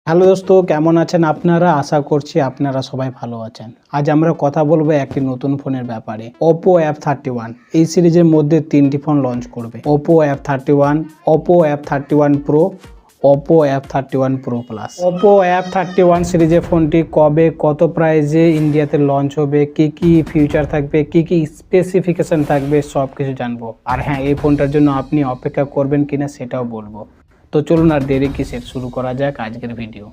Hello দোস্ত, কেমন আছেন আপনারা? আশা করছি আপনারা সবাই ভালো আছেন। আজ আমরা কথা বলবো একটি নতুন ফোনের ব্যাপারে, Oppo F31। এই সিরিজের মধ্যে তিনটি ফোন লঞ্চ করবে, Oppo F31, Oppo F31 Pro, Oppo F31 Pro Plus। Oppo F31 সিরিজের ফোনটি কবে, কত প্রাইসে ইন্ডিয়াতে লঞ্চ হবে, কি কি ফিচার থাকবে, কি কি স্পেসিফিকেশন থাকবে, সব কিছু জানবো। আর হ্যাঁ, এই ফোনটার জন্য আপনি অপেক্ষা করবেন কিনা সেটাও বলবো। তো চলুন আর দেরি কিসের, শুরু করা যাক আজকের ভিডিও।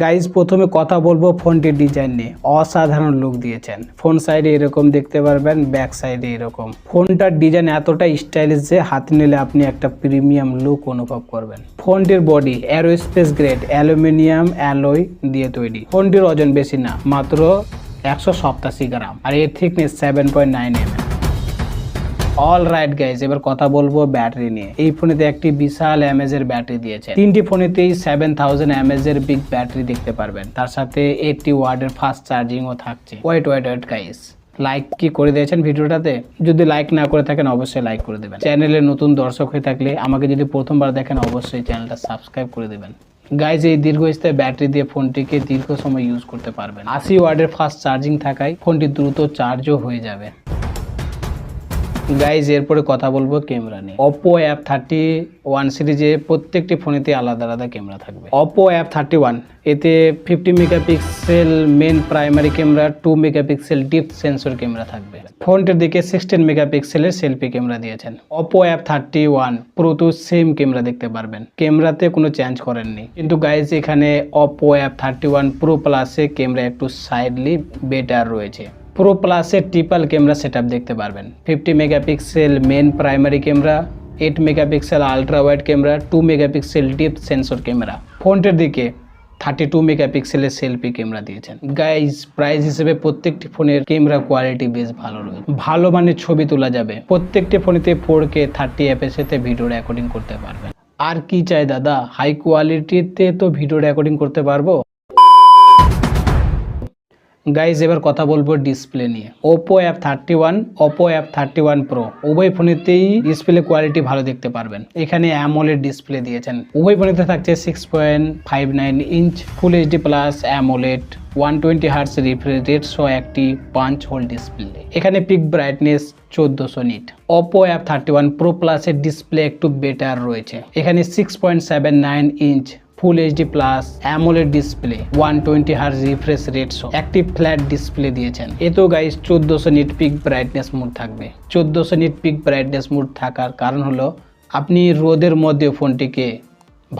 গাইজ, প্রথমে কথা বলবো ফোনটির ডিজাইন নিয়ে। অসাধারণ লুক দিয়েছেন। ফোন সাইডে এরকম দেখতে পারবেন, ব্যাক সাইডে এরকম। ফোনটার ডিজাইন এতটা স্টাইলিশ যে হাতে নিলে আপনি একটা প্রিমিয়াম লুক অনুভব করবেন। ফোনটির body aerospace grade aluminium alloy দিয়ে তৈরি। ফোনটির ওজন বেশি না, মাত্র 187 গ্রাম, আর এর thickness 7.9 mm। All right guys, এবার কথা বলবো ব্যাটারি নিয়ে। এই ফোনেতে একটি বিশাল এমএজ এর ব্যাটারি দিয়েছে। তিনটি ফোনেতেই 7000 mAh এর বিগ ব্যাটারি দেখতে পারবেন। তার সাথে 80 ওয়াটের ফাস্ট চার্জিংও থাকছে। ওয়েট গাইজ, লাইক কি করে দিয়েছেন ভিডিওটাতে? যদি লাইক না করে থাকেন অবশ্যই লাইক করে দেবেন। চ্যানেলে নতুন দর্শক হয়ে থাকলে, আমাকে যদি প্রথমবার দেখেন অবশ্যই চ্যানেলটা সাবস্ক্রাইব করে দেবেন। গাইজ, এই দীর্ঘস্থায়ী ব্যাটারি দিয়ে ফোনটিকে দীর্ঘ সময় ইউজ করতে পারবেন। 80 ওয়াটের ফাস্ট চার্জিং থাকায় ফোনটি দ্রুত চার্জও হয়ে যাবে। গাইজ, এরপরে কথা বলবো ক্যামেরা নিয়ে। Oppo F31 সিরিজে প্রত্যেকটি ফোনেতে আলাদা আলাদা ক্যামেরা থাকবে। Oppo F31 এতে 50 megapixel main primary camera, 2 megapixel deep sensor camera থাকবে। ফ্রন্টের দিকে 16 মেগাপিক্সেলের সেলফি ক্যামেরা দিয়েছেন। Oppo F31 Pro তো সেম ক্যামেরা দেখতে পারবেন, ক্যামেরাতে কোনো চেঞ্জ করেননি। কিন্তু গাইজ, এখানে Oppo F31 Pro Plus এ ক্যামেরা একটু সাইডলি বেটার রয়েছে। প্রো প্লাসের ট্রিপল ক্যামেরা সেটআপ দেখতে পারবেন। 50 megapixel main primary camera, 8 megapixel ultra wide camera, 2 megapixel deep sensor camera. ফ্রন্টের দিকে 32 মেগাপিক্সেলের সেলফি ক্যামেরা দিয়েছেন। গাইজ, প্রাইস হিসেবে প্রত্যেকটি ফোনের ক্যামেরা কোয়ালিটি বেশ ভালো রয়েছে। ভালো মানের ছবি তোলা যাবে। প্রত্যেকটি ফোনেতে 4K 30 fps তে ভিডিও রেকর্ডিং করতে পারবেন। আর কি চাই দাদা, হাই কোয়ালিটিতে তো ভিডিও রেকর্ডিং করতে পারবো। গাইজ, এবার কথা বলবো ডিসপ্লে নিয়ে। Oppo F31, Oppo F31 Pro উভয় ফোনেতেই ডিসপ্লে কোয়ালিটি ভালো দেখতে পারবেন। এখানে অ্যামোলেড ডিসপ্লে দিয়েছেন। উভয় ফোনেতে থাকছে 6.59 inch full HD plus AMOLED 120 hertz refresh rate সহ একটি 5 হোল ডিসপ্লে। এখানে peak brightness 1400 nit. Oppo F31 Pro Plus এর ডিসপ্লে একটু বেটার রয়েছে। এখানে 6.79 inch full HD plus AMOLED display 120 hertz refresh rate সহ একটি ফ্ল্যাট ডিসপ্লে দিয়েছেন। এতো guys 1400 nit peak brightness mode থাকবে। 1400 নিট পিক ব্রাইটনেস মোড থাকার কারণ হলো আপনি রোদের মধ্যে ফোনটিকে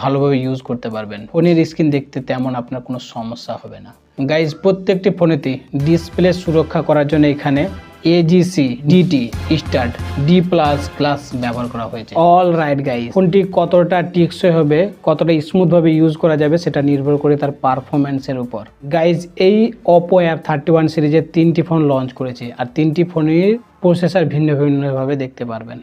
ভালোভাবে ইউজ করতে পারবেন। ফোনের স্ক্রিন দেখতে তেমন আপনার কোনো সমস্যা হবে না। গাইজ, প্রত্যেকটি ফোনেতে ডিসপ্লে সুরক্ষা করার জন্য এখানে AGC DT start D+ glass ব্যবহার করা হয়েছে। অল রাইট গাইজ, ফোনটি কতটা টিকসই হবে, কতটা স্মুথ ভাবে ইউজ করা যাবে সেটা নির্ভর করে তার পারফরম্যান্সের উপর। গাইজ, এই Oppo F31 সিরিজের 3টি ফোন লঞ্চ করেছে, আর 3টি ফোনের প্রসেসর ভিন্ন ভিন্নভাবে দেখতে পারবেন।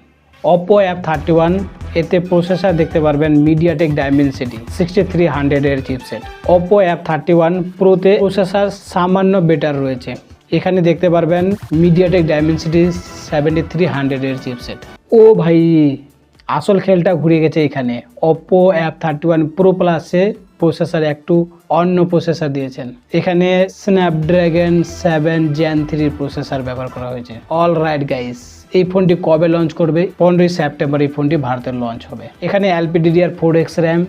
Oppo F31 এতে প্রসেসর দেখতে পারবেন MediaTek Dimensity 6300 এর চিপসেট। Oppo F31 Pro তে প্রসেসর সামান্য বেটার রয়েছে। এখানে দেখতে পারবেন MediaTek Dimensity 7300 এর চিপসেট। ও ভাই, আসল খেলটা ঘুরে গেছে এখানে। Oppo F31 Pro Plus এ প্রসেসর একটু অন্য প্রসেসর দিয়েছেন। এখানে Snapdragon 7 Gen 3 প্রসেসর ব্যবহার করা হয়েছে। অল রাইট গাইস, এই ফোনটি কবে লঞ্চ করবে? 15 সেপ্টেম্বর এই ফোনটি ভারতে লঞ্চ হবে। এখানে LPDDR4X RAM,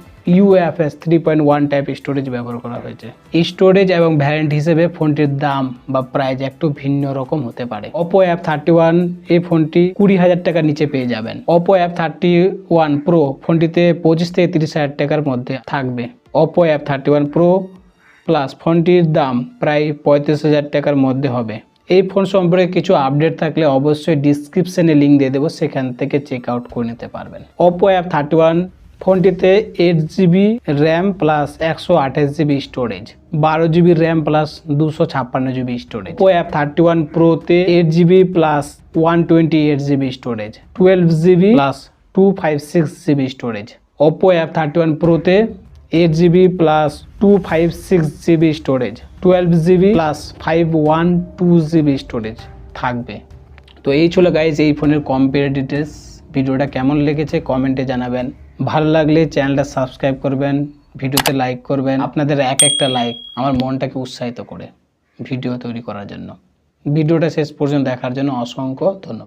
UFS 3.1 type storage ব্যবহার করা হয়েছে। স্টোরেজ এবং ভ্যারিয়েন্ট হিসেবে ফোনটির দাম বা প্রাইস একটু ভিন্ন রকম হতে পারে। Oppo F31 এই ফোনটি 20,000 টাকার নিচে পেয়ে যাবেন। Oppo F31 Pro ফোনটিতে 25 থেকে 30,000 টাকার মধ্যে থাকবে। Oppo F31 Pro Plus ফোনটির দাম প্রায় 35,000 টাকার মধ্যে হবে। এই ফোন সম্পর্কে কিছু আপডেট থাকলে অবশ্যই ডিসক্রিপশনে লিঙ্ক দিয়ে দেবো, সেখান থেকে চেক আউট করে নিতে পারবেন। Oppo F31 ফোনটিতে 8GB RAM plus 128GB storage, 12GB RAM plus 256GB storage. Oppo F31 Pro তে 8GB plus 128GB storage, 12GB plus 256GB storage. Oppo F31 Pro তে 8GB plus 256GB storage, 12GB plus 512GB storage থাকবে। তো এই ছিল guys এই ফোনের compare details. ভিডিওটা কেমন লেগেছে কমেন্টে জানাবেন। ভালো লাগলে চ্যানেলটা সাবস্ক্রাইব করবেন, ভিডিওতে লাইক করবেন। আপনাদের এক একটা লাইক আমার মনটাকে উৎসাহিত করে ভিডিও তৈরি করার জন্য। ভিডিওটা শেষ পর্যন্ত দেখার জন্য অসংখ্য ধন্যবাদ।